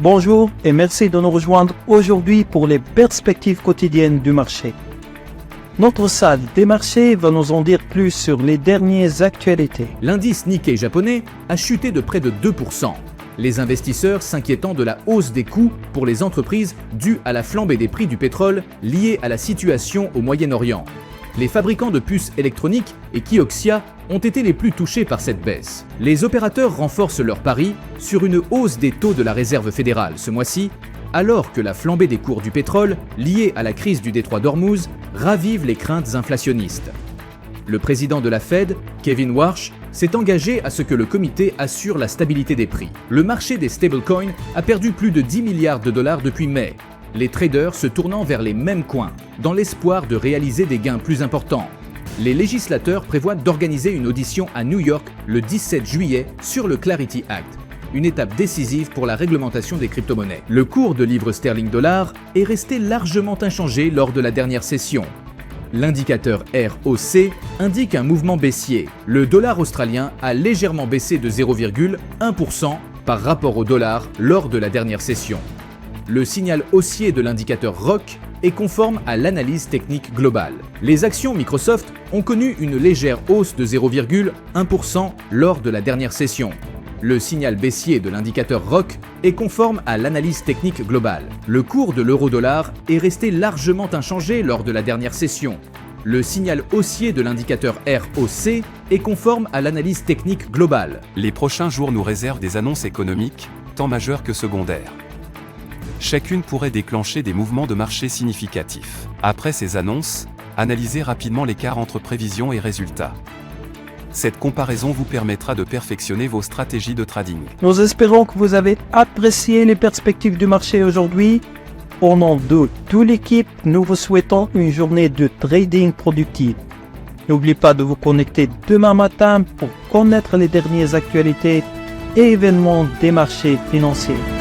Bonjour et merci de nous rejoindre aujourd'hui pour les perspectives quotidiennes du marché. Notre salle des marchés va nous en dire plus sur les dernières actualités. L'indice Nikkei japonais a chuté de près de 2%. Les investisseurs s'inquiétant de la hausse des coûts pour les entreprises due à la flambée des prix du pétrole liée à la situation au Moyen-Orient. Les fabricants de puces électroniques et Kioxia ont été les plus touchés par cette baisse. Les opérateurs renforcent leur pari sur une hausse des taux de la Réserve fédérale ce mois-ci, alors que la flambée des cours du pétrole liée à la crise du détroit d'Ormuz ravive les craintes inflationnistes. Le président de la Fed, Kevin Warsh, s'est engagé à ce que le comité assure la stabilité des prix. Le marché des stablecoins a perdu plus de 10 milliards de dollars depuis mai, les traders se tournant vers les mêmes coins, dans l'espoir de réaliser des gains plus importants. Les législateurs prévoient d'organiser une audition à New York le 17 juillet sur le Clarity Act, une étape décisive pour la réglementation des crypto-monnaies. Le cours de livre sterling-dollar est resté largement inchangé lors de la dernière session. L'indicateur ROC indique un mouvement baissier. Le dollar australien a légèrement baissé de 0,1% par rapport au dollar lors de la dernière session. Le signal haussier de l'indicateur ROC est conforme à l'analyse technique globale. Les actions Microsoft ont connu une légère hausse de 0,1% lors de la dernière session. Le signal baissier de l'indicateur ROC est conforme à l'analyse technique globale. Le cours de l'euro-dollar est resté largement inchangé lors de la dernière session. Le signal haussier de l'indicateur ROC est conforme à l'analyse technique globale. Les prochains jours nous réservent des annonces économiques, tant majeures que secondaires. Chacune pourrait déclencher des mouvements de marché significatifs. Après ces annonces, analysez rapidement l'écart entre prévisions et résultats. Cette comparaison vous permettra de perfectionner vos stratégies de trading. Nous espérons que vous avez apprécié les perspectives du marché aujourd'hui. Au nom de toute l'équipe, nous vous souhaitons une journée de trading productive. N'oubliez pas de vous connecter demain matin pour connaître les dernières actualités et événements des marchés financiers.